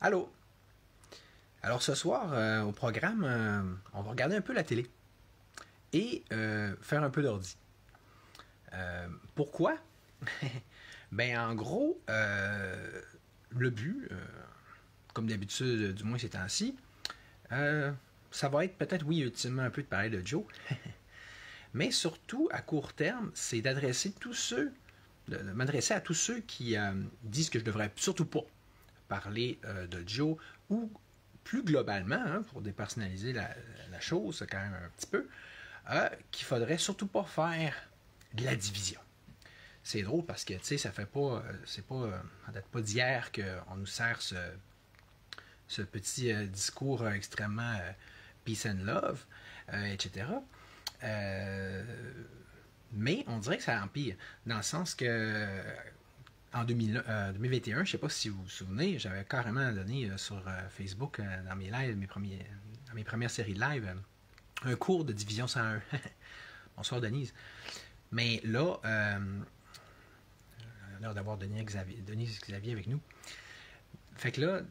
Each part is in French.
Allô? Alors ce soir, au programme, on va regarder un peu la télé et faire un peu d'ordi. Pourquoi? Ben en gros, le but, comme d'habitude, du moins ces temps-ci, ça va être peut-être, oui, ultimement un peu de parler de Joe, mais surtout à court terme, c'est d'adresser de m'adresser à tous ceux qui disent que je devrais surtout pas parler de Joe ou plus globalement, hein, pour dépersonnaliser la chose quand même un petit peu, qu'il faudrait surtout pas faire de la division. C'est drôle parce que, tu sais, ça fait pas, ça date pas d'hier qu'on nous sert ce petit discours extrêmement peace and love, etc. Mais on dirait que ça empire, dans le sens que en 2021, je ne sais pas si vous vous souvenez, j'avais carrément donné sur Facebook, dans mes lives, dans mes premières séries de live, un cours de division 101. Bonsoir Denise. Mais là, l'honneur d'avoir Denis Xavier avec nous. Fait que là,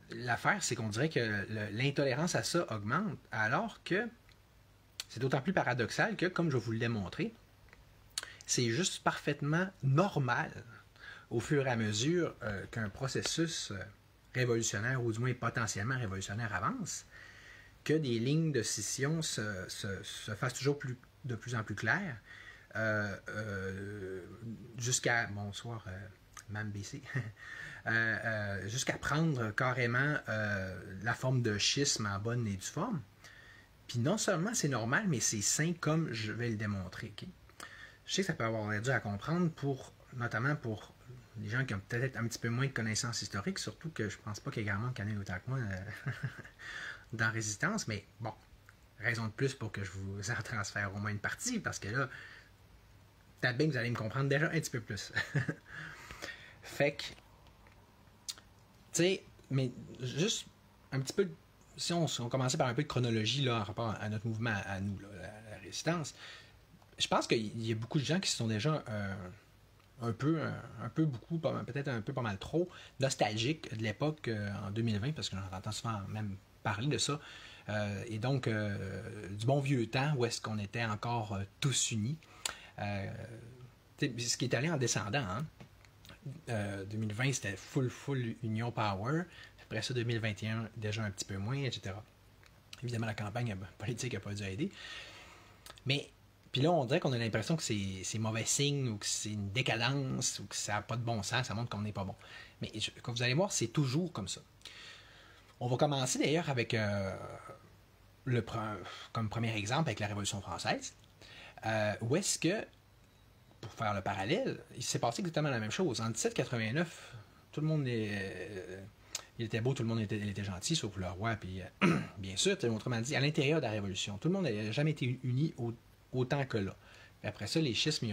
l'affaire, c'est qu'on dirait que l'intolérance à ça augmente, alors que c'est d'autant plus paradoxal que, comme je vous l'ai montré, c'est juste parfaitement normal au fur et à mesure qu'un processus révolutionnaire, ou du moins potentiellement révolutionnaire, avance, que des lignes de scission se fassent toujours de plus en plus claires, jusqu'à, bonsoir, Mme BC, jusqu'à prendre carrément la forme de schisme en bonne et due forme. Puis non seulement c'est normal, mais c'est sain comme je vais le démontrer. Okay? Je sais que ça peut avoir l'air dur à comprendre, notamment pour les gens qui ont peut-être un petit peu moins de connaissances historiques, surtout que je pense pas qu'il y ait grand monde qui en ait autant que moi dans Résistance, mais bon, raison de plus pour que je vous en transfère au moins une partie, parce que là, peut-être bien que vous allez me comprendre déjà un petit peu plus. Fait que, tu sais, mais juste un petit peu, si on commençait par un peu de chronologie là, en rapport à notre mouvement, à nous, là, la Résistance, je pense qu'il y a beaucoup de gens qui se sont déjà beaucoup, peut-être un peu pas mal trop nostalgiques de l'époque en 2020, parce que j'en entends souvent même parler de ça, et donc du bon vieux temps où est-ce qu'on était encore tous unis, ce qui est allé en descendant, hein? 2020 c'était full union power, après ça 2021 déjà un petit peu moins, etc. Évidemment la campagne politique n'a pas dû aider, mais puis là, on dirait qu'on a l'impression que c'est mauvais signe, ou que c'est une décadence, ou que ça n'a pas de bon sens, ça montre qu'on n'est pas bon. Mais comme vous allez voir, c'est toujours comme ça. On va commencer d'ailleurs avec, comme premier exemple, avec la Révolution française, où est-ce que, pour faire le parallèle, il s'est passé exactement la même chose. En 1789, tout le monde il était beau, tout le monde était gentil, sauf le roi, puis bien sûr, autrement dit, à l'intérieur de la Révolution, tout le monde n'a jamais été uni autant que là. Puis après ça, les schismes,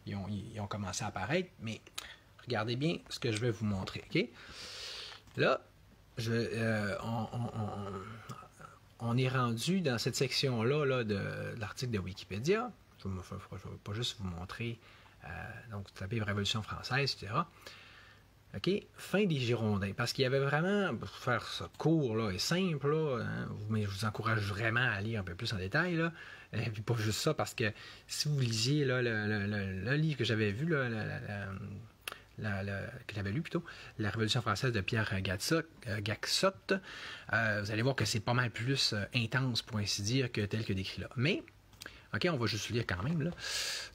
ils ont commencé à apparaître, mais regardez bien ce que je vais vous montrer. Okay? Là, on est rendu dans cette section-là de l'article de Wikipédia. Je ne vais pas juste vous montrer, donc, tapez Révolution française, etc. OK, fin des Girondins, parce qu'il y avait vraiment, pour faire ça court là, et simple, là, hein, mais je vous encourage vraiment à lire un peu plus en détail, là, et puis pas juste ça, parce que si vous lisiez là, le livre que j'avais vu, là, que j'avais lu plutôt, La Révolution française de Pierre Gaxotte, vous allez voir que c'est pas mal plus intense, pour ainsi dire, que tel que décrit là. Mais OK, on va juste lire quand même. Là.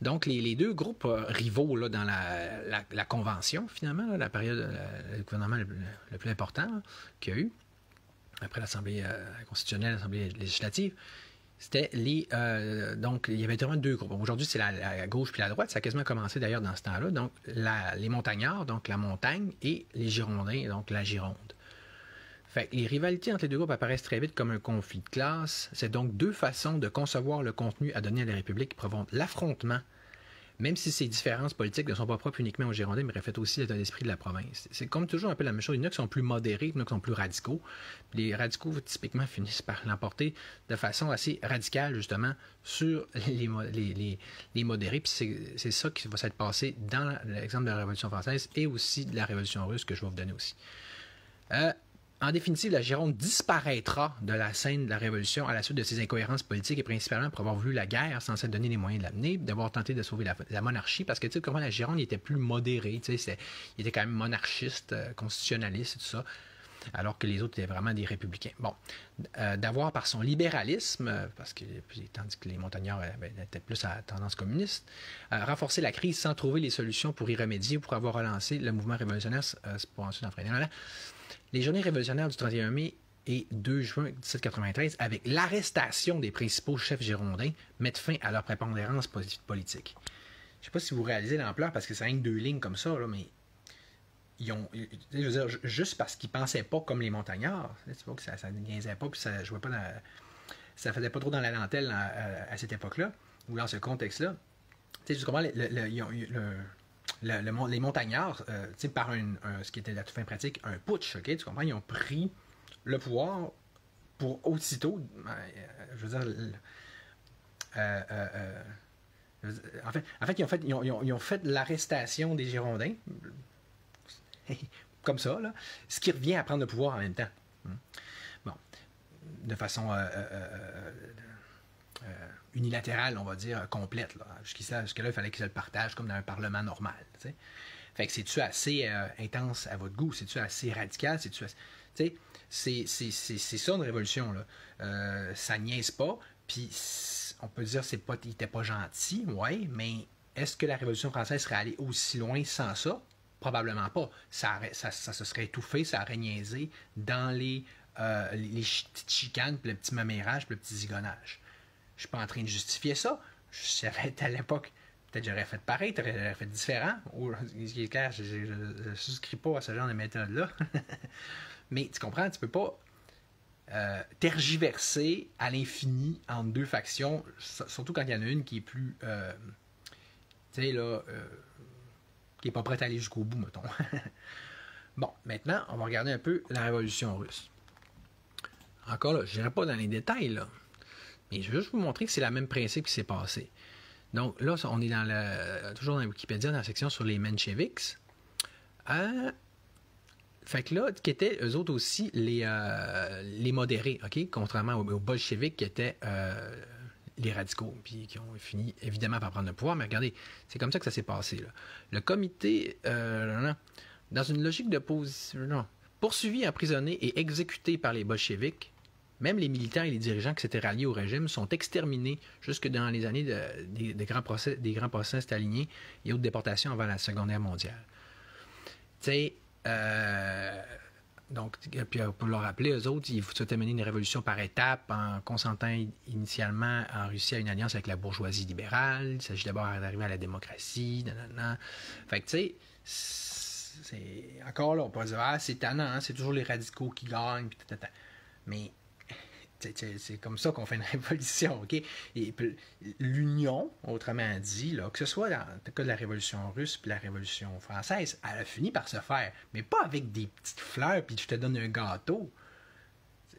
Donc, les deux groupes rivaux là, dans la Convention, finalement, là, la période, le gouvernement le plus important qu'il y a eu, après l'Assemblée constitutionnelle, l'Assemblée législative, c'était donc, il y avait vraiment deux groupes. Aujourd'hui, c'est la gauche puis la droite. Ça a quasiment commencé d'ailleurs dans ce temps-là. Donc, les montagnards, donc la montagne, et les Girondins, donc la Gironde. Fait que les rivalités entre les deux groupes apparaissent très vite comme un conflit de classe. C'est donc deux façons de concevoir le contenu à donner à la République qui provoquent l'affrontement, même si ces différences politiques ne sont pas propres uniquement aux Girondins, mais reflètent aussi l'état d'esprit de la province. C'est comme toujours un peu la même chose. Il y en a qui sont plus modérés, il y en a qui sont plus radicaux. Les radicaux, typiquement, finissent par l'emporter de façon assez radicale, justement, sur les modérés. Puis c'est ça qui va s'être passé dans l'exemple de la Révolution française et aussi de la Révolution russe que je vais vous donner aussi. En définitive, la Gironde disparaîtra de la scène de la Révolution à la suite de ses incohérences politiques et principalement pour avoir voulu la guerre sans se donner les moyens de l'amener, d'avoir tenté de sauver la monarchie, parce que tu sais comment la Gironde était plus modérée, tu sais, il était quand même monarchiste, constitutionnaliste et tout ça, alors que les autres étaient vraiment des républicains. Bon, d'avoir par son libéralisme, parce que tandis que les montagnards étaient plus à tendance communiste, renforcer la crise sans trouver les solutions pour y remédier, pour avoir relancé le mouvement révolutionnaire, pour ensuite entraîner. Les journées révolutionnaires du 31 mai et 2 juin 1793, avec l'arrestation des principaux chefs girondins, mettent fin à leur prépondérance politique. Je ne sais pas si vous réalisez l'ampleur, parce que c'est rien que 2 lignes comme ça, là, mais ils ont, je veux dire, juste parce qu'ils ne pensaient pas comme les montagnards, c'est pas que ça ne niaisait pas, puis ça jouait pas ça faisait pas trop dans la dentelle à cette époque-là, ou dans ce contexte-là. Tu comprends, les montagnards, par ce qui était la toute fin pratique, un putsch, okay, tu comprends, ils ont pris le pouvoir pour aussitôt, je veux dire, en fait, ils ont fait l'arrestation des Girondins, comme ça, là, ce qui revient à prendre le pouvoir en même temps. Bon, de façon unilatérale, on va dire, complète. Jusque-là, il fallait qu'ils se le partagent comme dans un parlement normal. T'sais. Fait que c'est-tu assez intense à votre goût? C'est-tu assez radical? C'est-tu assez... C'est ça une révolution. Là. Ça niaise pas, puis on peut dire qu'il n'était pas gentil, ouais, mais est-ce que la Révolution française serait allée aussi loin sans ça? Probablement pas. Ça se serait étouffé, ça aurait niaisé dans les petites chicanes, puis le petit mamérage, puis le petit zigonnage. Je suis pas en train de justifier ça. Je savais à l'époque, peut-être j'aurais fait pareil, j'aurais fait différent. Ce qui est clair, je ne souscris pas à ce genre de méthode-là. Mais tu comprends, tu peux pas tergiverser à l'infini entre deux factions, surtout quand il y en a une qui est plus... tu sais, là... qui n'est pas prête à aller jusqu'au bout, mettons. Bon, maintenant, on va regarder un peu la Révolution russe. Encore là, je n'irai pas dans les détails, là. Mais je veux juste vous montrer que c'est le même principe qui s'est passé. Donc là, on est toujours dans Wikipédia, dans la section sur les mencheviks. Fait que là, qui étaient eux autres aussi les modérés, OK? Contrairement aux bolcheviks qui étaient les radicaux, puis qui ont fini évidemment par prendre le pouvoir. Mais regardez, c'est comme ça que ça s'est passé. Là. Le comité, dans une logique de position, poursuivi, emprisonné et exécuté par les bolcheviks, même les militants et les dirigeants qui s'étaient ralliés au régime sont exterminés jusque dans les années des grands procès staliniens et autres déportations avant la Seconde Guerre mondiale. Tu sais, donc, puis pour le rappeler, eux autres, ils souhaitaient mener une révolution par étapes en consentant initialement en Russie à une alliance avec la bourgeoisie libérale. Il s'agit d'abord d'arriver à la démocratie. Nanana. Fait que, tu sais, encore là, on peut dire, c'est tannant, hein, c'est toujours les radicaux qui gagnent. Mais c'est comme ça qu'on fait une révolution, OK? Et l'union, autrement dit, là, que ce soit dans le cas de la Révolution russe puis la Révolution française, elle a fini par se faire, mais pas avec des petites fleurs puis je te donne un gâteau.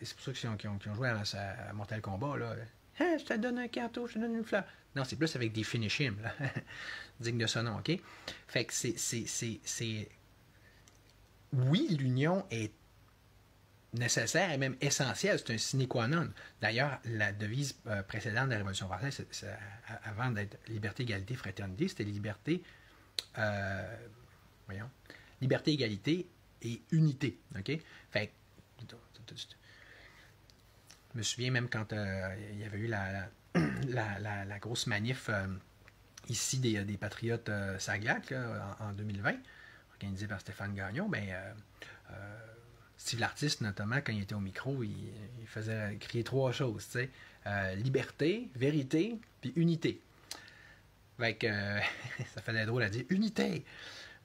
C'est pour ça qu'ils ont joué à Mortal Kombat, là. Hein, je te donne un gâteau, je te donne une fleur. Non, c'est plus avec des finish him, là. Digne de ce nom, OK? Fait que c'est... Oui, l'union est nécessaire et même essentiel, c'est un sine qua non. D'ailleurs, la devise précédente de la Révolution française, avant d'être liberté, égalité, fraternité, c'était liberté, liberté, égalité et unité. OK? Fait je me souviens même quand il y avait eu la grosse manif ici des patriotes Saglac en 2020, organisée par Stéphane Gagnon, Steve l'artiste, notamment, quand il était au micro, il faisait crier 3 choses, tu sais. Liberté, vérité, puis unité. Fait que, ça faisait drôle à dire, unité!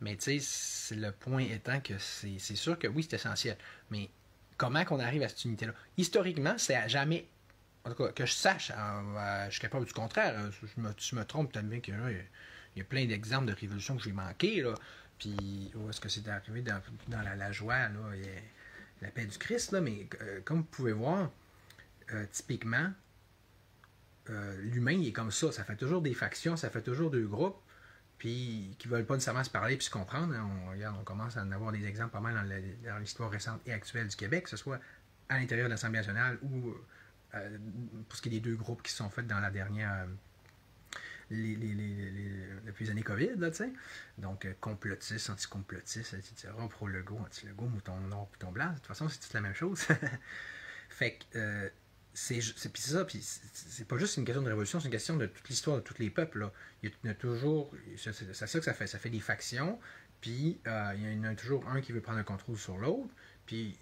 Mais tu sais, le point étant que c'est sûr que oui, c'est essentiel. Mais comment qu'on arrive à cette unité-là? Historiquement, c'est à jamais... En tout cas, que je sache, je suis capable du contraire. Je me trompe peut-être bien qu'il y a plein d'exemples de révolutions que j'ai manquées, là. Puis, où est-ce que c'est arrivé dans la joie, là, la paix du Christ, là, mais comme vous pouvez voir, typiquement, l'humain, il est comme ça. Ça fait toujours des factions, ça fait toujours 2 groupes, puis qui ne veulent pas nécessairement se parler puis se comprendre. On commence à en avoir des exemples pas mal dans l'histoire récente et actuelle du Québec, que ce soit à l'intérieur de l'Assemblée nationale ou pour ce qui est des deux groupes qui se sont faits dans la dernière... depuis les années COVID, là, tu sais. Donc, complotistes, anticomplotistes, etc. Pro-Legault, anti-Legault, mouton noir, mouton blanc. De toute façon, c'est toute la même chose. Fait que... c'est ça, puis c'est pas juste une question de révolution, c'est une question de toute l'histoire de tous les peuples. Là. Il y a toujours, c'est ça que ça fait des factions, puis il y en a toujours un qui veut prendre le contrôle sur l'autre, puis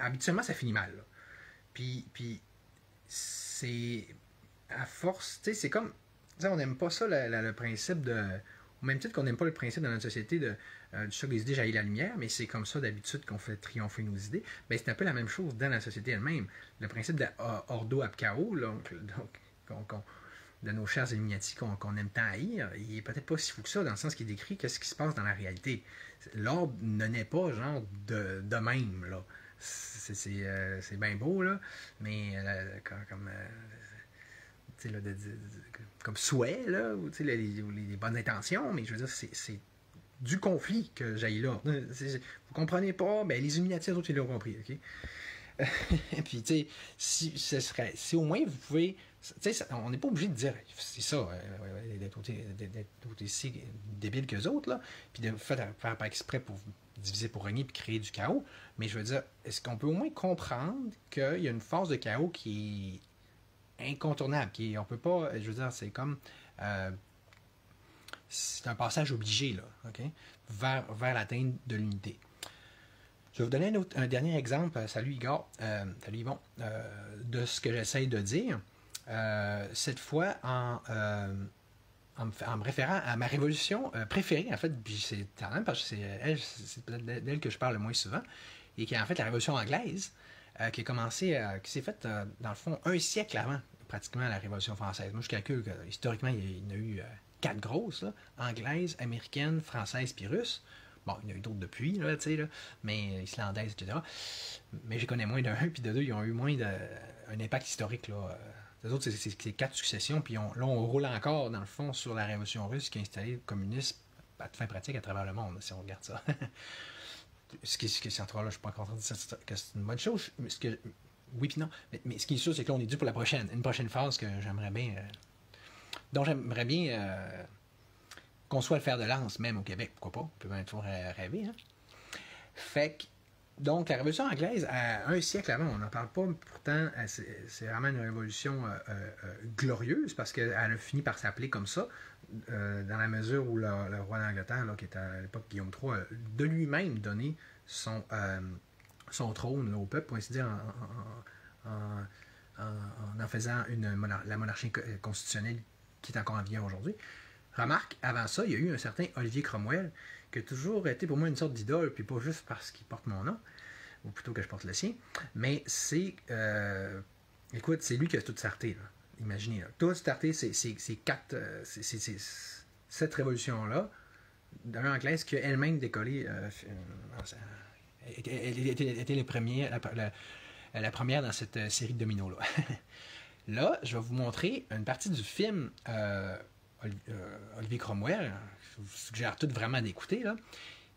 habituellement ça finit mal. Là. Puis c'est à force, tu sais, c'est comme, on n'aime pas ça le principe de, au même titre qu'on n'aime pas le principe dans notre société du choc des idées jaillit la lumière, mais c'est comme ça d'habitude qu'on fait triompher nos idées. Ben, c'est un peu la même chose dans la société elle-même. Le principe de Ordo ab Chaos, de nos chers Illuminati qu'on aime tant haïr, il est peut-être pas si fou que ça, dans le sens qu'il décrit qu'est-ce qui se passe dans la réalité. L'ordre ne naît pas genre de même, là. C'est bien beau, là, mais comme souhait, là, ou les bonnes intentions, mais je veux dire, c'est du conflit que j'aille là. Vous comprenez pas, ben les Illuminati, d'autres, ils l'ont compris, OK? Puis, tu sais, si au moins vous pouvez... Tu sais, on n'est pas obligé de dire, c'est ça, d'être aussi débile qu'eux autres, là, puis de faire par exprès pour diviser pour régner puis créer du chaos, mais je veux dire, est-ce qu'on peut au moins comprendre qu'il y a une force de chaos qui est incontournable, on peut pas, je veux dire, c'est comme... c'est un passage obligé, là, OK? vers l'atteinte de l'unité. Je vais vous donner un dernier exemple. Salut Igor, salut Yvon, de ce que j'essaye de dire. Cette fois en me référant à ma révolution préférée, en fait, c'est quand même parce que c'est peut-être d'elle que je parle le moins souvent, et qui est en fait la révolution anglaise, qui a commencé, qui s'est faite, dans le fond, un siècle avant, pratiquement, la révolution française. Moi, je calcule que, historiquement, il y en a eu 4 grosses, là, anglaise, américaine, française, puis russe. Bon, il y en a eu d'autres depuis, là, mais islandaise, etc. Mais je connais moins d'un, puis de deux, ils ont eu moins un impact historique, là. Les autres, c'est 4 successions, puis là, on roule encore, dans le fond, sur la révolution russe qui a installé le communisme à fin pratique à travers le monde, si on regarde ça. ce qui est en tout cas, là, je ne suis pas encore en train de dire que c'est une bonne chose. Oui, puis non. Mais ce qui est sûr, c'est que là, on est dû pour une prochaine phase que j'aimerais bien... dont j'aimerais bien... qu'on soit le fer de lance, même au Québec, pourquoi pas? On peut même toujours rêver, hein? Fait que, donc, la Révolution anglaise, un siècle avant, on n'en parle pas, pourtant, c'est vraiment une révolution glorieuse, parce qu'elle a fini par s'appeler comme ça, dans la mesure où le roi d'Angleterre, là, qui était à l'époque Guillaume III, a de lui-même donné son trône là, au peuple, pour ainsi dire, en faisant la monarchie constitutionnelle qui est encore en vigueur aujourd'hui. Remarque, avant ça, il y a eu un certain Olivier Cromwell, qui a toujours été pour moi une sorte d'idole, puis pas juste parce qu'il porte mon nom, ou plutôt que je porte le sien, mais c'est... écoute, c'est lui qui a tout starté, là. Imaginez, là. Tout starté, c'est cette révolution-là, dans l'anglaise, qui a elle-même décollé... elle était la première dans cette série de dominos-là. Là, je vais vous montrer une partie du film... Olivier Cromwell, je vous suggère tout vraiment d'écouter, là.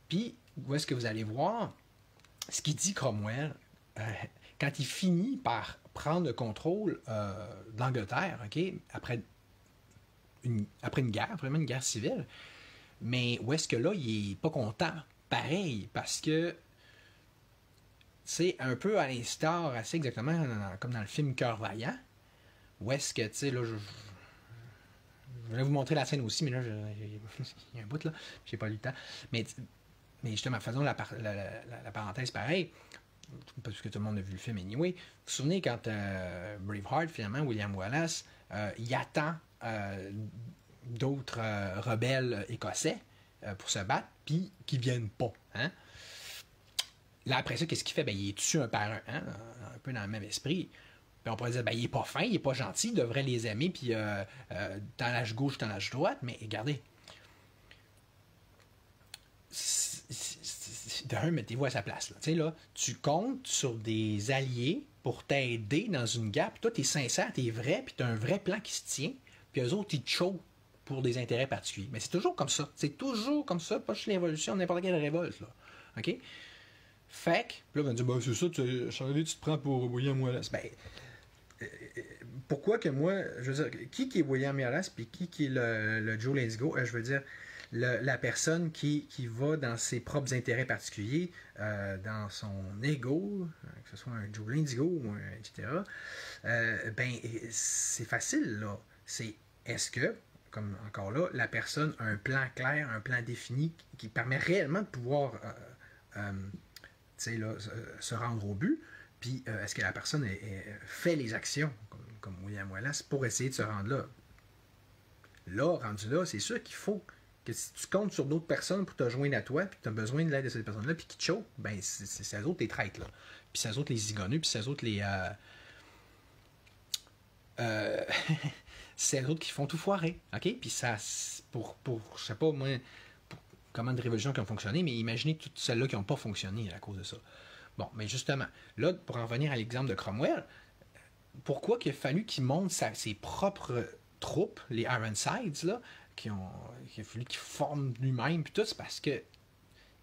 Puis, où est-ce que vous allez voir ce qu'il dit Cromwell quand il finit par prendre le contrôle de l'Angleterre, OK, après une guerre, vraiment une guerre civile, mais où est-ce que là, il est pas content, pareil, parce que c'est un peu à l'instar, assez exactement comme dans le film Cœur vaillant, où est-ce que, tu sais, là, je voulais vous montrer la scène aussi, mais là, il y a un bout, là, j'ai pas eu le temps. Mais justement, faisons la parenthèse pareil, parce que tout le monde a vu le film anyway. Vous vous souvenez quand Braveheart, finalement, William Wallace, il attend d'autres rebelles écossais pour se battre, puis qui viennent pas. Hein? Là, après ça, qu'est-ce qu'il fait? Ben, il est tue un par un, hein? Un peu dans le même esprit. Puis on pourrait dire, ben, il est pas fin, il est pas gentil, il devrait les aimer, puis dans l'âge gauche, dans l'âge droite, mais regardez. D'un, mettez-vous à sa place. Là. Tu sais, là, tu comptes sur des alliés pour t'aider dans une guerre, puis toi, t'es sincère, t'es vrai, puis t'as un vrai plan qui se tient, puis eux autres, ils te chauffent pour des intérêts particuliers. Mais c'est toujours comme ça. C'est toujours comme ça, pas chez l'évolution, n'importe quelle révolte. Là. OK? Fait que, là, on va dire, ben, c'est ça, Charlie, tu te prends pour William Wallace. Ben, pourquoi que moi, je veux dire, qui est William Wallace, puis qui est le Joe Lindisgo? Je veux dire, la personne qui va dans ses propres intérêts particuliers, dans son ego, que ce soit un Joe Lindisgo, etc., ben, c'est facile, là. C'est, est-ce que, comme encore là, la personne a un plan clair, un plan défini qui permet réellement de pouvoir là, se rendre au but, puis est-ce que la personne fait les actions, comme William Wallace, pour essayer de se rendre là? Là, rendu là, c'est sûr qu'il faut que si tu comptes sur d'autres personnes pour te joindre à toi, puis que tu as besoin de l'aide de ces personnes-là, puis qu'ils te choquent, ben c'est eux autres les traîtres, là. Puis c'est eux autres les zigoneux, puis c'est eux autres les... c'est eux autres qui font tout foirer, OK? Puis ça, pour je sais pas, moi, comment de révolutions qui ont fonctionné, mais imaginez toutes celles-là qui n'ont pas fonctionné à cause de ça. Bon, mais justement, là, pour en revenir à l'exemple de Cromwell, pourquoi qu'il a fallu qu'il monte ses propres troupes, les Ironsides, là, qu'il a fallu qu'il forme lui-même, puis tout, c'est parce que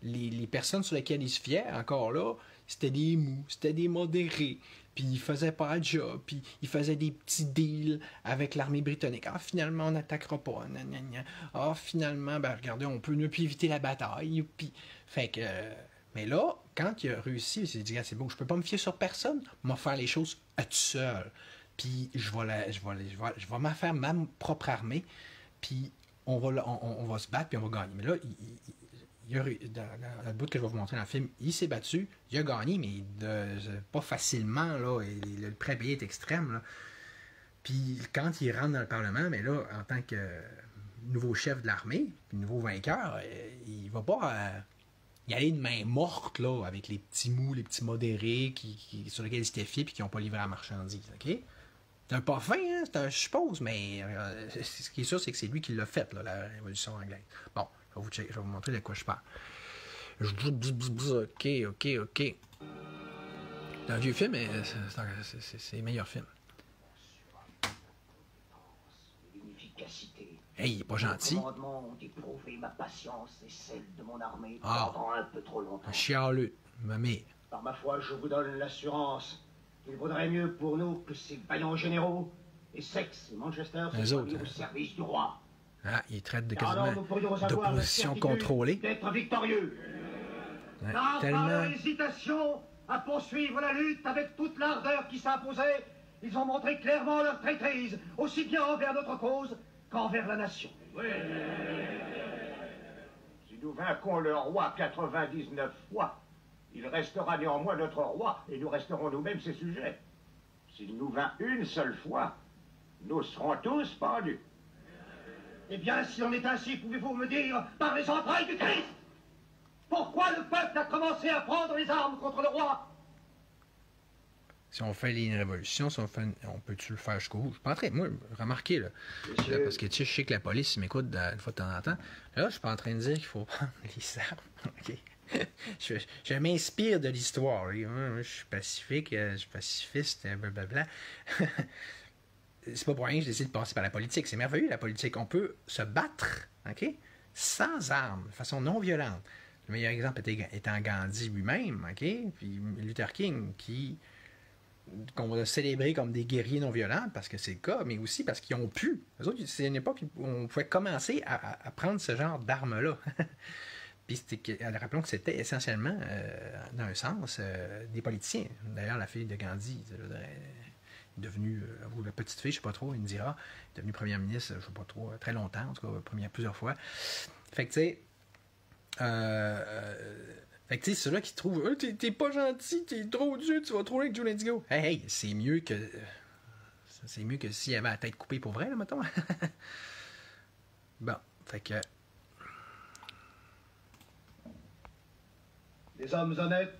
les personnes sur lesquelles il se fiait, encore là, c'était des mous, c'était des modérés, puis ils faisaient pas de job, puis ils faisaient des petits deals avec l'armée britannique. Ah, finalement, on n'attaquera pas, Ah, finalement, ben regardez, on peut ne plus éviter la bataille, puis... Fait que... mais là, quand il a réussi, il s'est dit, c'est bon, je peux pas me fier sur personne, je vais faire les choses à tout seul. Puis je vais m'en faire ma propre armée, puis on va se battre, puis on va gagner. Mais là, dans le bout que je vais vous montrer dans le film, il s'est battu, il a gagné, mais pas facilement, là, et le prix à payer est extrême, là. Puis quand il rentre dans le Parlement, mais là, en tant que nouveau chef de l'armée, nouveau vainqueur, il va pas... y aller de main morte, là, avec les petits mous, les petits modérés sur lesquels il s'était fié et qui n'ont pas livré la marchandise, OK? C'est un pas fin, hein? Je suppose, mais ce qui est sûr, c'est que c'est lui qui l'a fait, là, la Révolution anglaise. Bon, je vais vous montrer de quoi je parle. OK. C'est un vieux film, mais c'est le meilleur film. Hey, il est pas gentil. Les commandements ont éprouvé ma patience et celle de mon armée pendant un peu trop longtemps. Chialeux, ma mère. Par ma foi, je vous donne l'assurance qu'il vaudrait mieux pour nous que ces vaillants généraux, Essex et Manchester, soient mis au service du roi. Ah, il traite de quasiment d'opposition contrôlée. D'être victorieux. Ouais, Sans tellement... leur hésitation à poursuivre la lutte avec toute l'ardeur qui s'imposait, ils ont montré clairement leur traîtrise, aussi bien envers notre cause qu'envers la nation. Oui. Si nous vainquons le roi 99 fois, il restera néanmoins notre roi et nous resterons nous-mêmes ses sujets. S'il nous vainc une seule fois, nous serons tous pendus. Eh bien, si on est ainsi, pouvez-vous me dire, par les entrailles du Christ, pourquoi le peuple a commencé à prendre les armes contre le roi? Si on fait une révolution, on peut-tu le faire jusqu'au bout? Je suis pas en train, moi, remarquez, là, parce que tu sais, je sais que la police m'écoute une fois de temps en temps. Là, je suis pas en train de dire qu'il faut prendre les armes. OK? Je m'inspire de l'histoire. Je suis pacifique, je suis pacifiste, blablabla. C'est pas pour rien que je décide de passer par la politique. C'est merveilleux, la politique. On peut se battre, OK? Sans armes, de façon non violente. Le meilleur exemple étant Gandhi lui-même, OK? Puis Luther King, qu'on va célébrer comme des guerriers non violents, parce que c'est le cas, mais aussi parce qu'ils ont pu. Eux autres, c'est une époque où on pouvait commencer à prendre ce genre d'armes-là. Puis rappelons que c'était essentiellement, dans un sens, des politiciens. D'ailleurs, la fille de Gandhi est devenue, la petite fille, je ne sais pas trop, Indira, est devenue première ministre, je ne sais pas trop, très longtemps, en tout cas, plusieurs fois. Fait que, tu sais, fait que tu sais, ceux-là qui trouvent t'es pas gentil, t'es trop dur, tu vas trop loin avec Joe Lindisgo. Hey, c'est mieux que s'il avait la tête coupée pour vrai, là, mettons. Bon, fait que... Les hommes honnêtes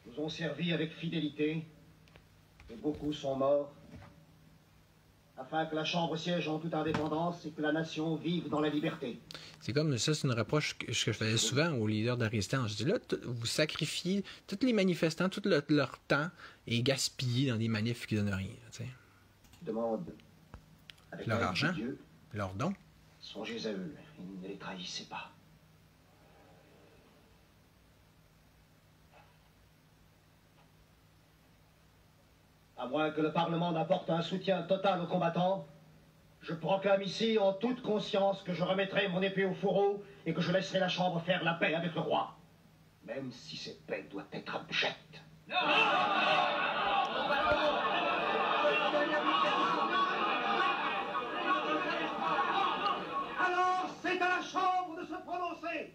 nous ont servi avec fidélité, et beaucoup sont morts, afin que la Chambre siège en toute indépendance et que la nation vive dans la liberté. C'est comme ça, c'est une reproche que je faisais souvent aux leaders de résistance. Je dis là, vous sacrifiez tous les manifestants, tout leur temps est gaspillé dans des manifs qui ne donnent rien. Tu sais. Demande avec leur argent, Dieu, leurs dons. Songez à eux, ne les trahissez pas. À moins que le Parlement n'apporte un soutien total aux combattants, je proclame ici en toute conscience que je remettrai mon épée au fourreau et que je laisserai la Chambre faire la paix avec le roi. Même si cette paix doit être abjecte. Alors, c'est à la Chambre de se prononcer.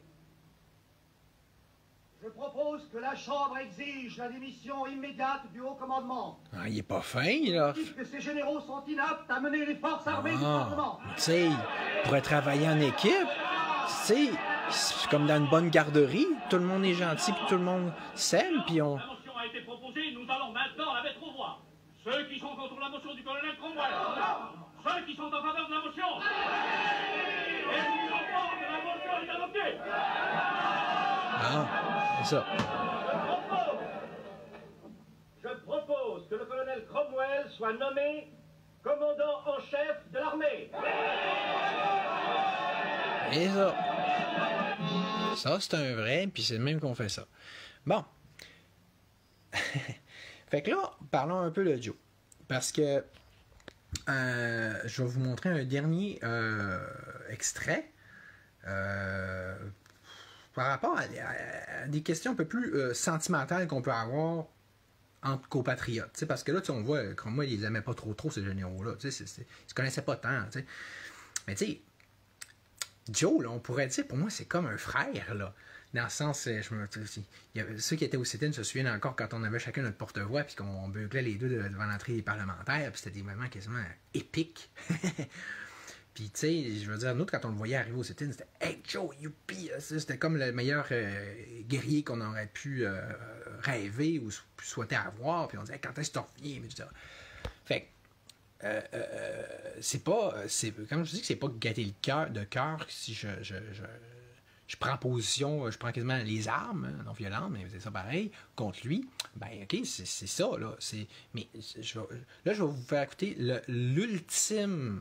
Je propose que la Chambre exige la démission immédiate du haut commandement. Ah, il est pas fin, là. Que ces généraux sont inaptes à mener les forces armées du Parlement. Tu sais, ils pourraient travailler en équipe. Tu sais, c'est comme dans une bonne garderie. Tout le monde est gentil, puis tout le monde s'aime, puis on... La motion a été proposée, nous allons maintenant la mettre aux voix. Ceux qui sont contre la motion du colonel Cromwell. Ceux qui sont en faveur de la motion. Et qui sont contre la motion est adoptée. Ah, c'est ça. Je propose que le colonel Cromwell soit nommé commandant en chef de l'armée. Et ça. Ça, c'est un vrai, puis c'est le même qu'on fait ça. Bon. Fait que là, parlons un peu de Joe. Parce que je vais vous montrer un dernier extrait par rapport à des questions un peu plus sentimentales qu'on peut avoir entre compatriotes. T'sais, parce que là, on voit, Cromwell, ils les aimaient pas trop, ces généraux-là. Ils se connaissaient pas tant. T'sais. Mais tu sais, Joe, là, on pourrait dire, pour moi, c'est comme un frère, là. Dans le sens, ceux qui étaient au sit-in se souviennent encore quand on avait chacun notre porte-voix, puis qu'on beuglait les deux devant l'entrée des parlementaires, puis c'était des moments quasiment épiques. Puis, tu sais, je veux dire, nous, quand on le voyait arriver au sit-in, c'était « Hey, Joe, youpi! » C'était comme le meilleur guerrier qu'on aurait pu rêver ou souhaiter avoir. Puis on disait hey, « Quand est-ce que tu reviens? » Fait que, c'est pas... Comme je dis que c'est pas gâter le cœur de cœur si je prends position, je prends quasiment les armes, non violentes, mais c'est ça pareil, contre lui, ben ok, c'est ça, là. Mais là, je vais vous faire écouter l'ultime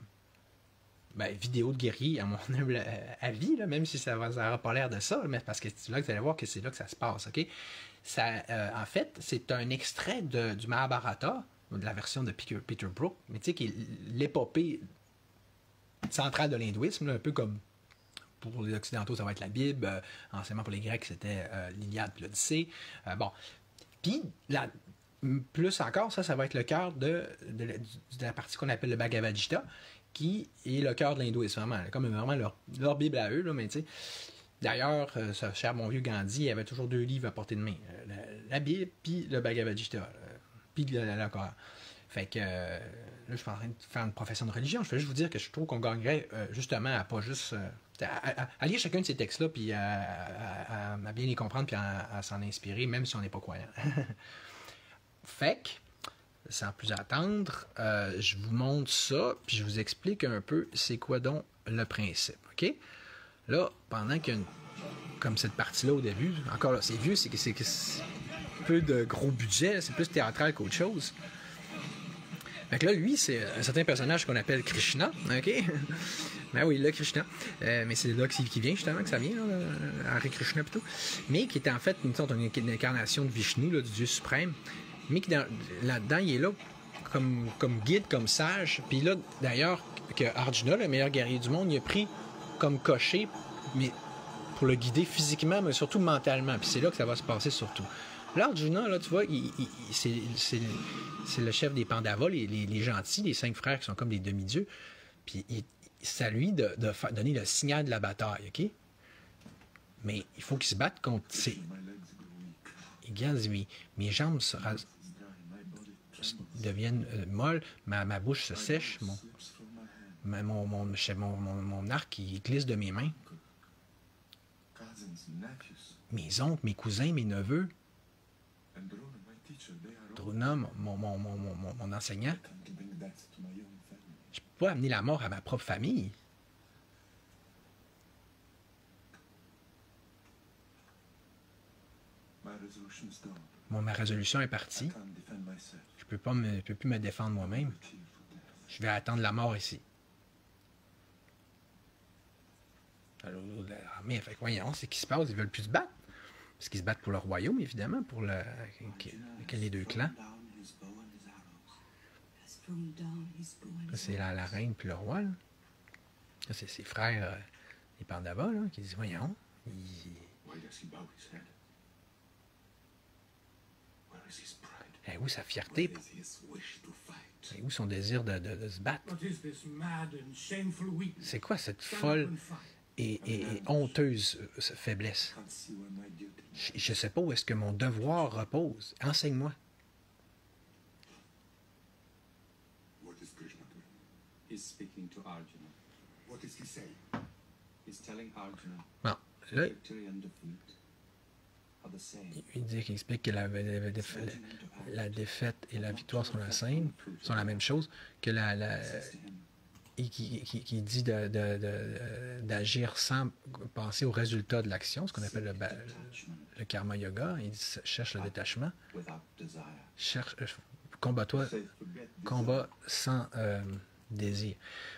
vidéo de guerrier, à mon humble avis, là, même si ça n'aura pas l'air de ça, mais parce que c'est là que vous allez voir que c'est là que ça se passe, ok? Ça, en fait, c'est un extrait du Mahabharata, de la version de Peter Brook, mais tu sais, qui est l'épopée centrale de l'hindouisme, là, un peu comme pour les Occidentaux, ça va être la Bible. Anciennement, pour les Grecs, c'était l'Iliade et l'Odyssée. Bon. Puis, plus encore, ça va être le cœur de la partie qu'on appelle le Bhagavad Gita, qui est le cœur de l'hindouisme, vraiment. Comme vraiment leur Bible à eux, là, mais tu sais. D'ailleurs, ce cher bon vieux Gandhi, il avait toujours deux livres à portée de main. La Bible, puis le Bhagavad Gita, puis le Coran. Fait que là, je suis en train de faire une profession de religion. Je vais juste vous dire que je trouve qu'on gagnerait justement à pas juste... à lire chacun de ces textes-là, puis à bien les comprendre, puis à s'en inspirer, même si on n'est pas croyant. Fait que, sans plus attendre, je vous montre ça, puis je vous explique un peu c'est quoi donc le principe. OK? Là, pendant qu'il y a comme cette partie-là au début, encore là, c'est vieux, c'est peu de gros budget, c'est plus théâtral qu'autre chose. Fait que là, lui, c'est un certain personnage qu'on appelle Krishna, OK? Ben oui, le Krishna. Mais c'est là qui vient, justement, que ça vient, là, Hare Krishna plutôt. Mais qui était en fait une incarnation de Vishnu, là, du Dieu suprême. Mais qui, là-dedans, il est là comme guide, comme sage. Puis là, d'ailleurs, que Arjuna, le meilleur guerrier du monde, il a pris comme cocher, mais pour le guider physiquement, mais surtout mentalement. Puis c'est là que ça va se passer surtout. Là, Arjuna, là, tu vois, c'est le chef des Pandavas, les gentils, les 5 frères qui sont comme des demi-dieux. Puis c'est à lui de donner le signal de la bataille, OK? Mais il faut qu'il se batte contre ses... Regarde, mes jambes deviennent molles, ma bouche se sèche, mon arc il glisse de mes mains. Mes oncles, mes cousins, mes neveux, Drona, mon enseignant, je peux pas amener la mort à ma propre famille. Ma résolution est partie. Je peux plus me défendre moi-même. Je vais attendre la mort ici. à l'autre de l'armée. Fait que voyons, c'est ce qui se passe, ils veulent plus se battre. Parce qu'ils se battent pour le royaume, évidemment, pour les deux clans. Ça, c'est la reine puis le roi, là. Ça, c'est ses frères, les Pandavas, là, qui disent, voyons, et où sa fierté? Et où son désir de se battre? C'est quoi cette folle et honteuse faiblesse? Je ne sais pas où est-ce que mon devoir repose. Enseigne-moi. Bon, là, il explique que la défaite et la victoire sont la même chose, que qui dit d'agir sans penser au résultat de l'action, ce qu'on appelle le karma yoga. Il dit, cherche le détachement, combat sans désir.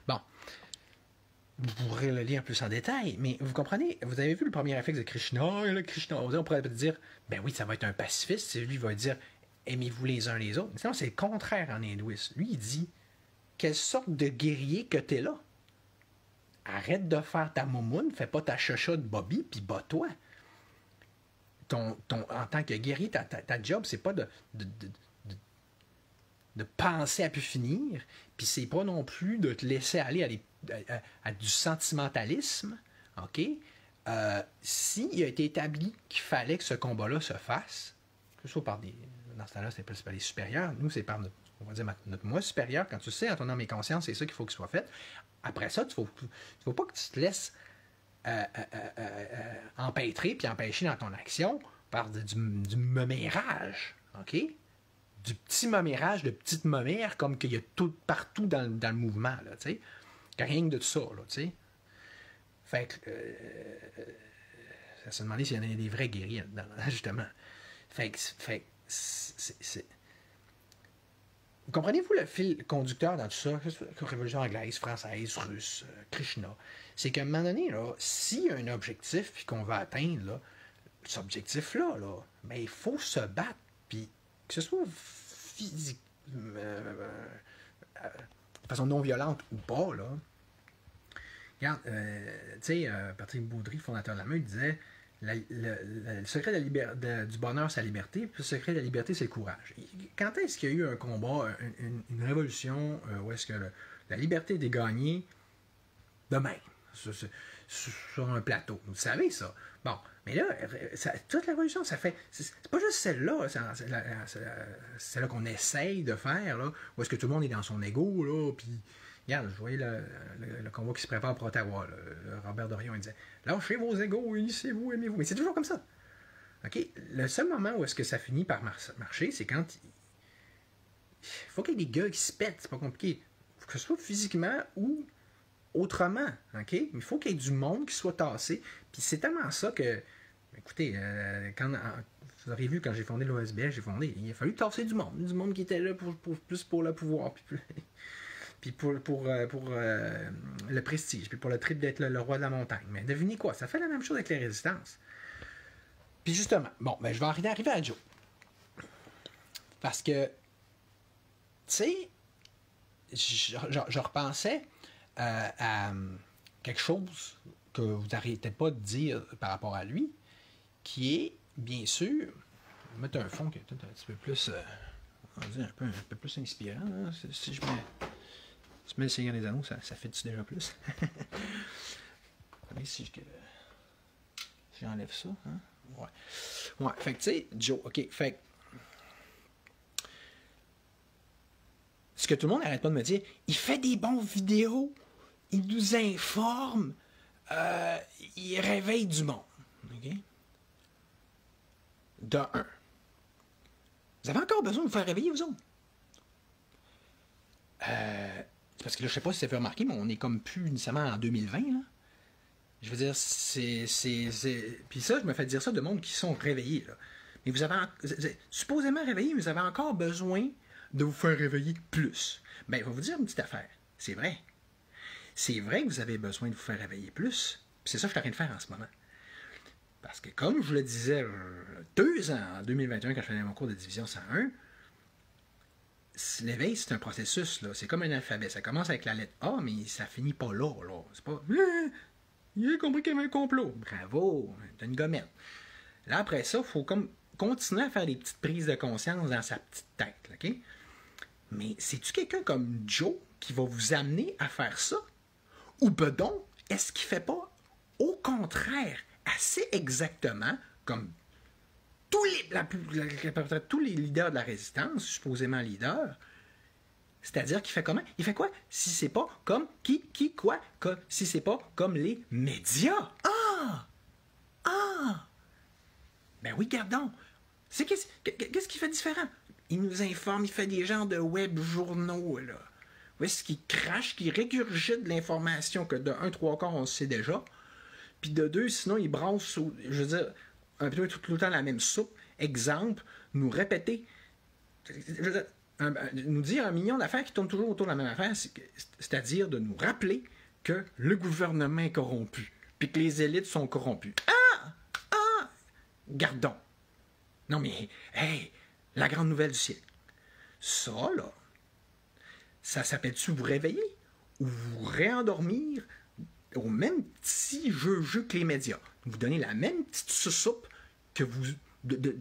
Bon, vous pourrez le lire plus en détail, mais vous comprenez, vous avez vu le premier réflexe de Krishna, on pourrait dire, ben oui, ça va être un pacifiste, lui, il va dire, aimez-vous les uns les autres. Sinon, c'est le contraire en hindouisme. Lui, il dit, quelle sorte de guerrier que t'es là? Arrête de faire ta moumoune, fais pas ta chacha de Bobby, puis bats-toi. En tant que guerrier, ta job, c'est pas de penser à pu finir, puis c'est pas non plus de te laisser aller à du sentimentalisme, OK? S'il a été établi qu'il fallait que ce combat-là se fasse, que ce soit par dans ce temps-là, c'est par les supérieurs, nous, c'est par on va dire notre moi supérieur, quand tu sais, en ton âme et conscience, c'est ça qu'il faut qu'il soit fait. Après ça, il ne faut pas que tu te laisses empêtrer puis empêcher dans ton action par du memérage, OK? Du petit memérage, de petites momères, comme qu'il y a tout partout dans le mouvement, là, tu sais. Rien que de ça, là, tu sais. Fait que, ça se demandait s'il y en avait des vrais guerriers là-dedans, justement. Fait que c'est... Comprenez-vous le fil conducteur dans tout ça? Révolution anglaise, française, russe, Krishna. C'est qu'à un moment donné, là, s'il y a un objectif puis qu'on va atteindre, là, cet objectif-là, là, ben, il faut se battre, puis que ce soit physique, de façon non violente ou pas, là. Regarde, tu sais, Patrick Baudry, fondateur de la meute, disait le secret du bonheur, c'est la liberté, puis le secret de la liberté, c'est le courage. Quand est-ce qu'il y a eu un combat, une révolution, où est-ce que la liberté est gagnée de même, sur un plateau? Vous savez ça. Bon, mais là, toute la révolution, ça fait... C'est pas juste celle-là, celle-là qu'on essaye de faire, là, où est-ce que tout le monde est dans son ego, là, puis... Regarde, je voyais le combat qui se prépare pour Ottawa. Là. Robert Dorion, il disait « Lâchez vos égos, unissez-vous, aimez-vous. » Mais c'est toujours comme ça. OK? Le seul moment où est-ce que ça finit par marcher, c'est quand il faut qu'il y ait des gars qui se pètent. C'est pas compliqué. Il faut que ce soit physiquement ou autrement. OK? Mais il faut qu'il y ait du monde qui soit tassé. Puis c'est tellement ça que... Écoutez, vous aurez vu quand j'ai fondé l'OSBL, il a fallu tasser du monde qui était là plus pour le pouvoir. Puis pour le prestige, puis pour le trip d'être le roi de la montagne. Mais devinez quoi, ça fait la même chose avec les résistances. Puis justement, bon, ben je vais arriver à Joe. Parce que, tu sais, je repensais à quelque chose que vous n'arrêtez pas de dire par rapport à lui, qui est, bien sûr, je vais mettre un fond qui est peut-être un petit peu plus, on va dire un peu plus inspirant. Hein, si je mets le Seigneur des Anneaux, ça fait-tu déjà plus? Si j'enlève ça, hein? Ouais, fait que tu sais, Joe, OK, fait ce que tout le monde n'arrête pas de me dire, il fait des bonnes vidéos, il nous informe, il réveille du monde, OK? De un. Vous avez encore besoin de vous faire réveiller, vous autres? Parce que là, je sais pas si ça fait remarquer, mais on est comme plus nécessairement en 2020, là. Je veux dire, Puis ça, je me fais dire ça de monde qui sont réveillés, là. Mais vous avez supposément réveillé, mais vous avez encore besoin de vous faire réveiller plus. Bien, je vais vous dire une petite affaire. C'est vrai. C'est vrai que vous avez besoin de vous faire réveiller plus, C'est ça que je suis en train de faire en ce moment. Parce que, comme je vous le disais 2 ans, en 2021, quand je faisais mon cours de division 101, l'éveil, c'est un processus. C'est comme un alphabet. Ça commence avec la lettre A, mais ça finit pas là. C'est pas... il a compris qu'il y avait un complot. Bravo, t'as une gommette. Là, après ça, il faut comme continuer à faire des petites prises de conscience dans sa petite tête. OK? Mais c'est-tu quelqu'un comme Joe qui va vous amener à faire ça? Ou bedon, est-ce qu'il fait pas, au contraire, assez exactement comme tous les leaders de la résistance, supposément leaders, c'est-à-dire qu'il fait comment? Il fait quoi? Si c'est pas comme quoi? Comme, si c'est pas comme les médias. Ben oui, gardons. Qu'est-ce qu'il fait différent? Il nous informe, il fait des genres de web journaux, là. Vous voyez, ce qui crache, qui régurgite de l'information que de 1, 3 quarts, on sait déjà. Puis de 2, sinon, il brasse, je veux dire, un peu tout le temps la même soupe. Exemple, nous répéter, je veux dire, nous dire 1 million d'affaires qui tournent toujours autour de la même affaire, c'est-à-dire de nous rappeler que le gouvernement est corrompu, puis que les élites sont corrompues. Gardons. Non mais, hey, la grande nouvelle du siècle. Ça, là, ça s'appelle-tu vous réveiller ou vous réendormir au même petit jeu que les médias? Vous donner la même petite soupe que vous... de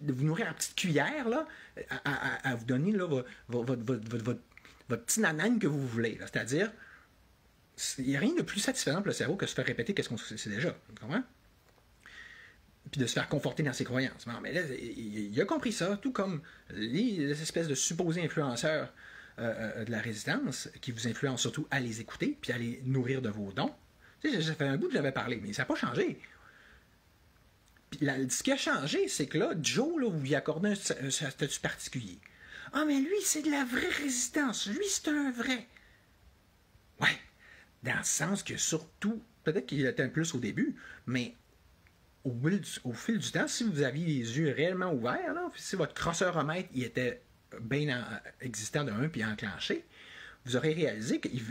vous nourrir à petite cuillère, là, à vous donner là, votre petit nanane que vous voulez. C'est-à-dire, il n'y a rien de plus satisfaisant pour le cerveau que de se faire répéter qu'est-ce qu'on sait déjà. Vous comprenez? Puis de se faire conforter dans ses croyances. Non, mais là, il a compris ça, tout comme les espèces de supposés influenceurs de la résistance qui vous influencent surtout à les écouter puis à les nourrir de vos dons. Tu sais, ça fait un bout que j'avais parlé, mais ça n'a pas changé. Puis ce qui a changé, c'est que là, Joe, là, vous lui accordez un statut particulier. Ah, mais lui, c'est de la vraie résistance. Lui, c'est un vrai. Ouais, dans le sens que surtout, peut-être qu'il était un plus au début, mais au fil du temps, si vous aviez les yeux réellement ouverts, là, si votre crosseuromètre il était bien existant de 1 puis enclenché, vous aurez réalisé qu'il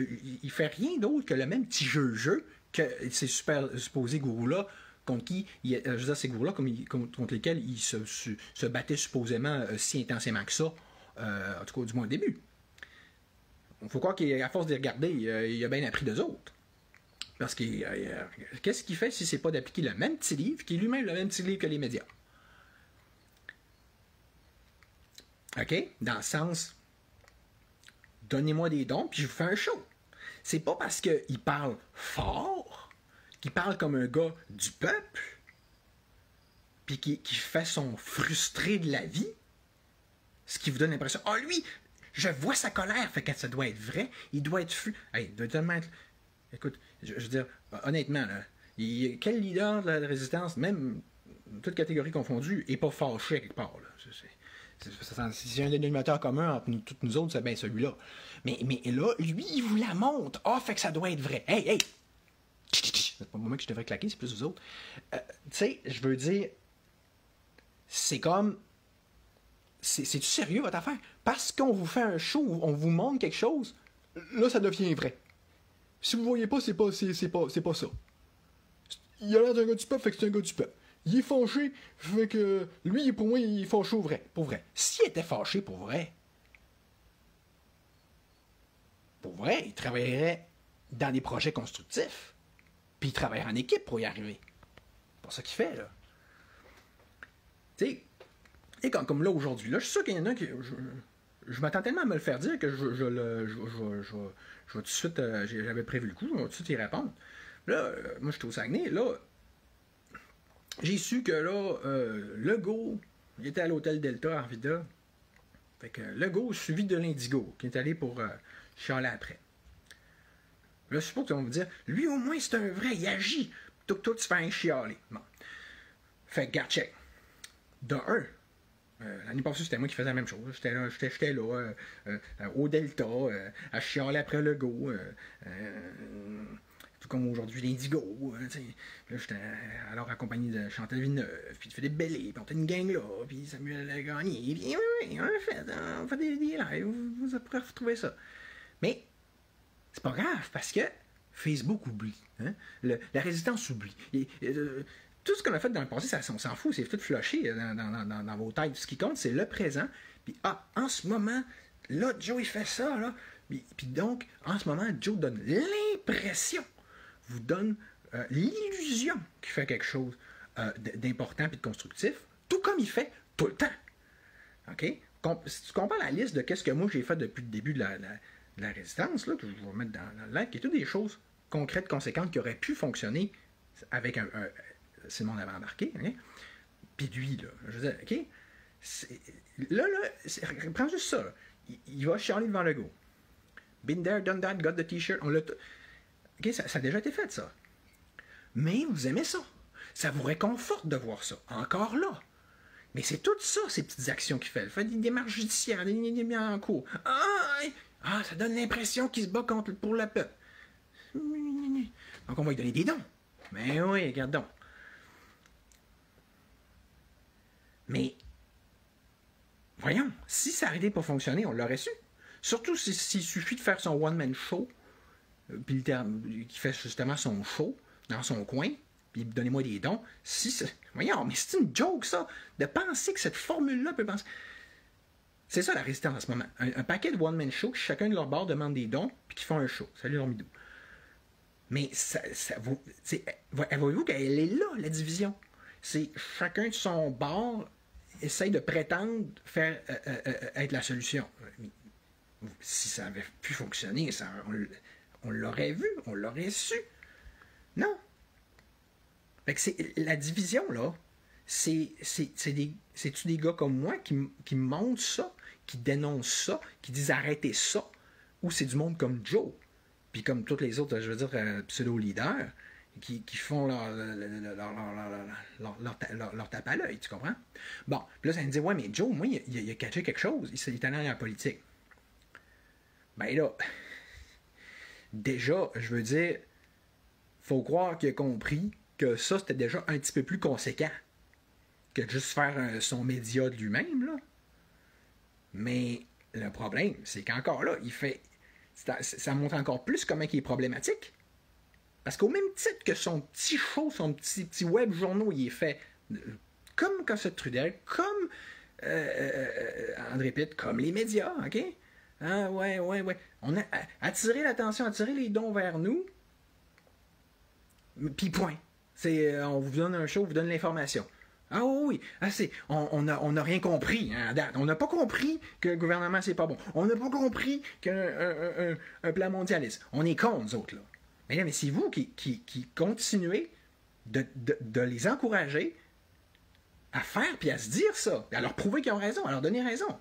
ne fait rien d'autre que le même petit jeu que ces supposés gourous-là contre qui, je veux dire, ces gourous-là contre lesquels il se battait supposément si intensément que ça, en tout cas du moins au début. Il faut croire qu'à force de les regarder, il a bien appris d'eux autres. Parce que qu'est-ce qu'il fait si c'est pas d'appliquer le même petit livre, qui est lui-même le même petit livre que les médias? OK? Dans le sens, donnez-moi des dons, puis je vous fais un show. C'est pas parce qu'il parle fort, qu'il parle comme un gars du peuple, puis qui fait son frustré de la vie, ce qui vous donne l'impression, lui, je vois sa colère, fait que ça doit être vrai, il doit être il doit tellement être... Écoute, je veux dire, honnêtement, là, quel leader de la résistance, même toute catégorie confondue, n'est pas fâché quelque part? Là. C'est un dénominateur commun entre toutes nous autres, c'est bien celui-là. Mais là, lui, il vous la montre. Fait que ça doit être vrai. Hey! C'est pas moi que je devrais claquer, c'est plus vous autres. Tu sais, je veux dire, c'est comme... C'est-tu sérieux, votre affaire? Parce qu'on vous fait un show, on vous montre quelque chose, là, ça devient vrai. Si vous voyez pas, c'est pas ça. Il a l'air d'un gars du peuple, fait que c'est un gars du peuple. Il est fâché, fait que lui, pour moi, il est fâché pour vrai. S'il était fâché pour vrai, il travaillerait dans des projets constructifs. Puis il travaillerait en équipe pour y arriver. C'est pas ça qu'il fait, là. Tu sais, et comme là, aujourd'hui, là, je suis sûr qu'il y en a qui... Je m'attends tellement à me le faire dire que je vais tout de suite, j'avais prévu le coup, je vais tout de suite y répondre. Là, moi, j'étais au Saguenay, là, j'ai su que là, Legault, il était à l'hôtel Delta à Arvida. Fait que Legault, suivi de l'Indigo, qui est allé pour chialer après. Là, je suppose qu'ils vont me dire, lui, au moins, c'est un vrai, il agit. Tout, tu fais un chialer. Bon. Fait que, garde check. De un, l'année passée, c'était moi qui faisais la même chose. J'étais là au Delta, à chialer après Legault. Tout comme aujourd'hui, l'Indigo. Là, j'étais alors accompagné de Chantal Villeneuve, puis de Philippe Bellé, puis on était une gang là, puis Samuel a gagné. Puis oui, on fait des lives, vous pourrez retrouver ça. Mais c'est pas grave, parce que Facebook oublie. Hein? La résistance oublie. Tout ce qu'on a fait dans le passé, on s'en fout, c'est tout flushé dans vos têtes. Ce qui compte, c'est le présent. Puis, en ce moment, là, Joe, il fait ça, là. Puis donc, en ce moment, Joe donne l'impression, vous donne l'illusion qu'il fait quelque chose d'important et de constructif, tout comme il fait tout le temps. OK? Si tu compares la liste de qu'est-ce que moi j'ai fait depuis le début de la résistance, là, que je vais mettre dans le live, qui est toutes des choses concrètes, conséquentes, qui auraient pu fonctionner avec Simon avait embarqué. Hein? Puis lui, là, je veux dire, OK? Prends juste ça. Là. Il va chialer devant le go. Been there, done that, got the t-shirt. OK, ça a déjà été fait, ça. Mais vous aimez ça. Ça vous réconforte de voir ça. Encore là. Mais c'est tout ça, ces petites actions qu'il fait. Il fait des démarches judiciaires, des mises en cours. Ça donne l'impression qu'il se bat pour le peuple. Donc on va lui donner des dons. Mais oui, regarde donc. Mais, voyons, si ça n'arrêtait pas fonctionner, on l'aurait su. Surtout s'il suffit de faire son one-man show, puis qui fait justement son show dans son coin, puis donnez-moi des dons. Voyons, mais c'est une joke, ça, de penser que cette formule-là peut penser. C'est ça la résistance en ce moment. Un paquet de one-man show, qui chacun de leur bord demande des dons, puis qui font un show. Salut Lormidou. Mais voyez-vous qu'elle est là, la division. C'est chacun de son bord essaye de prétendre faire être la solution. Si ça avait pu fonctionner, on l'aurait vu, on l'aurait su. Non. Fait que la division, là, c'est-tu des gars comme moi qui montrent ça, qui dénoncent ça, qui disent arrêtez ça, ou c'est du monde comme Joe, puis comme tous les autres, je veux dire, pseudo-leaders, qui font leur tape à l'œil, tu comprends? Bon, puis là, ça me dit, ouais, mais Joe, moi, il a catché quelque chose, il est allé dans la politique. Ben là, déjà, je veux dire, faut croire qu'il a compris que ça, c'était déjà un petit peu plus conséquent que de juste faire son média de lui-même, là. Mais le problème, c'est qu'encore là, ça montre encore plus comment il est problématique. Parce qu'au même titre que son petit show, son petit web journaux, il est fait comme Cossette Trudel, comme André Pitt, comme les médias, OK? Ah, ouais. On a attiré l'attention, attiré les dons vers nous, puis point. On vous donne un show, on vous donne l'information. Ah oui, on n'a rien compris, hein, à date. On n'a pas compris que le gouvernement, c'est pas bon. On n'a pas compris qu'un plan mondialiste. On est con, nous autres, là. Mais c'est vous qui continuez de les encourager à faire puis à se dire ça, à leur prouver qu'ils ont raison, à leur donner raison.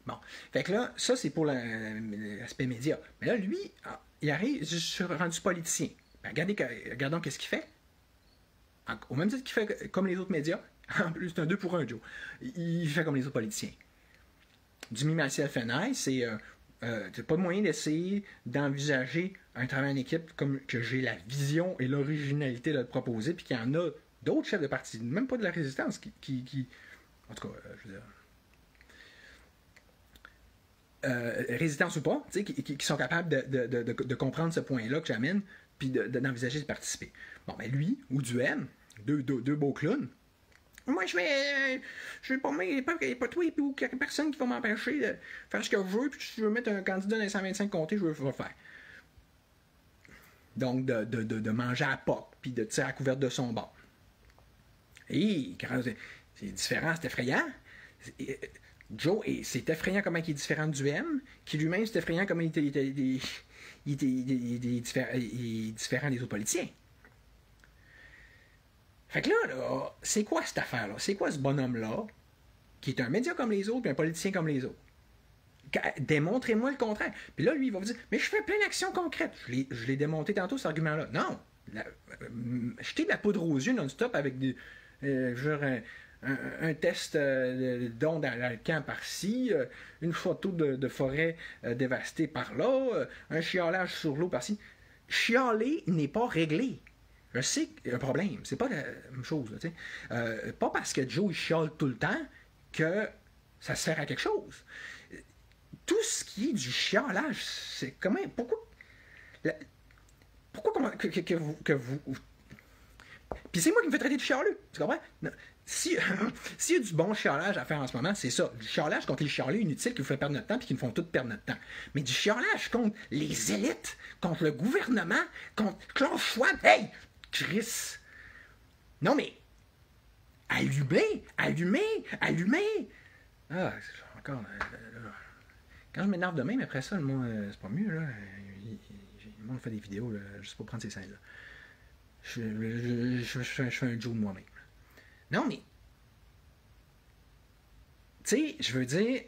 Bon, fait que là, ça c'est pour l'aspect média. Mais là, lui, il arrive, je suis rendu politicien. Regardons qu'est-ce qu'il fait. Au même titre qu'il fait comme les autres médias, en plus c'est un 2 pour 1, Joe. Il fait comme les autres politiciens. Du Mimaciel Fenay, c'est pas de moyen d'essayer d'envisager un travail en équipe comme que j'ai la vision et l'originalité de le proposer, puis qu'il y en a d'autres chefs de parti, même pas de la résistance, qui en tout cas, je veux dire, résistance ou pas, qui sont capables de comprendre ce point-là que j'amène, puis d'envisager de participer. Bon, ben lui, ou Duhem, deux beaux clowns, moi je vais pas, il n'y a pas toi et puis personne qui va m'empêcher de faire ce que je veux, puis si je veux mettre un candidat dans les 125 comtés, je vais le faire. Donc, de manger à POC, puis de tirer à couverte de son bord. Et c'est différent, c'est effrayant. Joe, c'est effrayant comment il est différent du M, qui lui-même c'est effrayant comment il est différent des autres politiciens. Fait que là, c'est quoi cette affaire-là? C'est quoi ce bonhomme-là, qui est un média comme les autres, puis un politicien comme les autres? Démontrez-moi le contraire. Puis là, lui, il va vous dire, mais je fais plein d'actions concrètes. Je l'ai démonté tantôt, cet argument-là. Non! Jeter de la poudre aux yeux non-stop avec un test d'onde à l'alcan par-ci, une photo de forêt dévastée par-là, un chiolage sur l'eau par-ci. Chialer n'est pas réglé. Je sais qu'il y a un problème. C'est pas la même chose. Pas parce que Joe il chiale tout le temps que ça sert à quelque chose. Tout ce qui est du chialage, c'est comment. Pourquoi? Pourquoi que vous... Puis c'est moi qui me fais traiter de chialeux, tu comprends? S'il y a du bon chialage à faire en ce moment, c'est ça. Du chialage contre les chialeux inutiles qui vous fait perdre notre temps et qui nous font tous perdre notre temps. Mais du chialage contre les élites, contre le gouvernement, contre Klaus Schwab. Hey! Chris! Non mais... Allumez! Ah, encore... Quand je m'énerve de même, après ça, moi, c'est pas mieux, là. Le monde fait des vidéos, là, juste pour prendre ces scènes-là. Je fais un Joe de moi-même. Non, mais... Tu sais, je veux dire...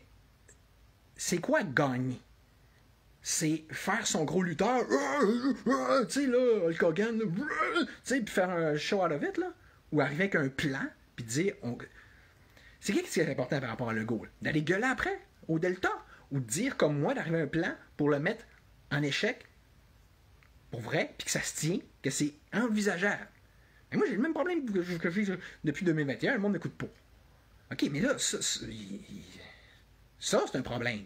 C'est quoi gagner? C'est faire son gros lutteur... Tu sais, là, Hulk Hogan... Tu sais, puis faire un show out of it, là? Ou arriver avec un plan, puis dire... C'est qu'est-ce qui est important par rapport à Legault? D'aller gueuler après, au Delta? Ou de dire, comme moi, d'arriver à un plan pour le mettre en échec, pour vrai, puis que ça se tient, que c'est envisageable. Et moi, j'ai le même problème que j'ai depuis 2021, le monde n'écoute pas. OK, mais là, ça c'est un problème.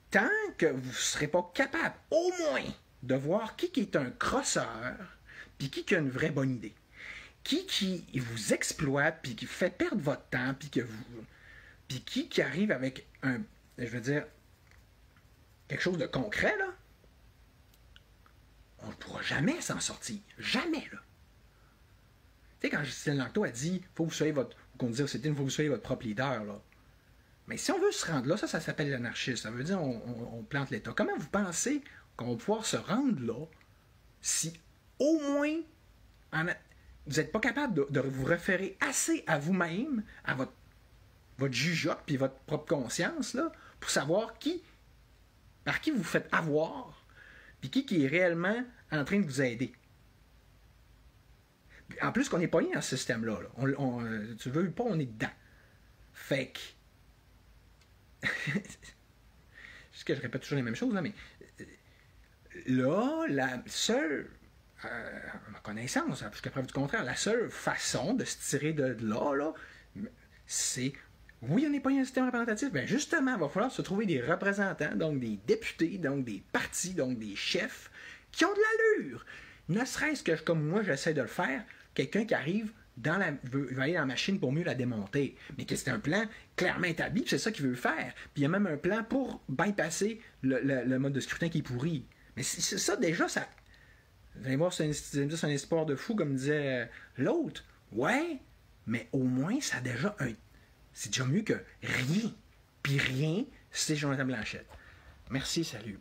Tant que vous ne serez pas capable, au moins, de voir qui est un crosseur, puis qui a une vraie bonne idée. Qui vous exploite, puis qui fait perdre votre temps, puis qui arrive avec je veux dire, quelque chose de concret, là, on ne pourra jamais s'en sortir. Jamais, là. Tu sais, quand Justin Langto a dit, faut que vous soyez qu'on dit il faut que vous soyez votre propre leader, là. Mais si on veut se rendre là, ça s'appelle l'anarchisme. Ça veut dire on plante l'État. Comment vous pensez qu'on va pouvoir se rendre là si au moins vous n'êtes pas capable de vous référer assez à vous-même, à votre jugeote puis votre propre conscience, là, pour savoir par qui vous faites avoir, puis qui est réellement en train de vous aider. En plus qu'on est pogné dans ce système-là. Là. Tu veux pas, on est dedans. Fait que... Je sais que je répète toujours les mêmes choses, là, mais... Là, la seule... à ma connaissance, jusqu'à preuve du contraire, la seule façon de se tirer de là, c'est... Oui, on n'est pas dans un système représentatif, bien justement, il va falloir se trouver des représentants, donc des députés, donc des partis, donc des chefs, qui ont de l'allure. Ne serait-ce que, comme moi, j'essaie de le faire, quelqu'un qui arrive veut aller dans la machine pour mieux la démonter. Mais que c'est un plan clairement établi, puis c'est ça qu'il veut faire. Puis il y a même un plan pour bypasser le mode de scrutin qui est pourri. Mais c'est ça, déjà, ça... Vous allez voir, c'est un espoir de fou, comme disait l'autre. Ouais, mais au moins, ça a déjà c'est déjà mieux que rien. Puis rien, c'est Jonathan Blanchette. Merci, salut.